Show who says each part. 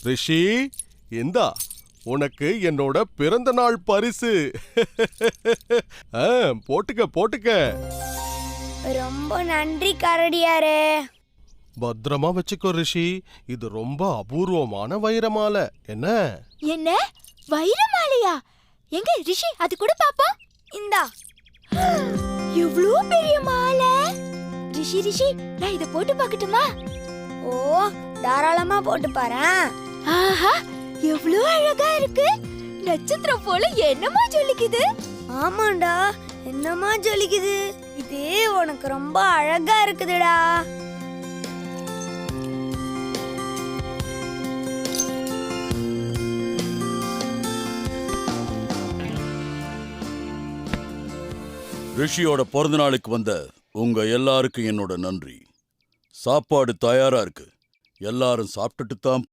Speaker 1: ரிஷி, இந்தா உனக்கு என்னோட பிறந்த நாள் பரிசு. போட்டுக்க போட்டுக்க.
Speaker 2: ரொம்ப நன்றி கரடியாரே.
Speaker 1: பத்திரமா வச்சுக்கோ ரிஷி. இது ரொம்ப அபூர்வமான வைரமாலை. என்ன
Speaker 3: என்ன வைரமாலையா? எங்க ரிஷி அது கூட பாப்போம்.
Speaker 2: இந்தா.
Speaker 3: இவ்ளோ பெரிய மாலை. ரிஷி ரிஷி நான் இத போட்டு பார்க்கட்டுமா?
Speaker 2: ஓ, தாராளமா போட்டு பாரேன்.
Speaker 3: ஆஹா, எவ்ளோ அழகா இருக்கு. நட்சத்திரம் போல என்னமா ஜொலிக்குது.
Speaker 2: ஆமாண்டா, என்னமா ஜொலிக்குது. இது உனக்கு ரொம்ப அழகா இருக்குதுடா.
Speaker 4: ரிஷியோட பிறந்த நாளுக்கு வந்த உங்க எல்லாருக்கும் என்னோட நன்றி. சாப்பாடு தயாரா இருக்கு. எல்லாரும் சாப்பிட்டுட்டு தான்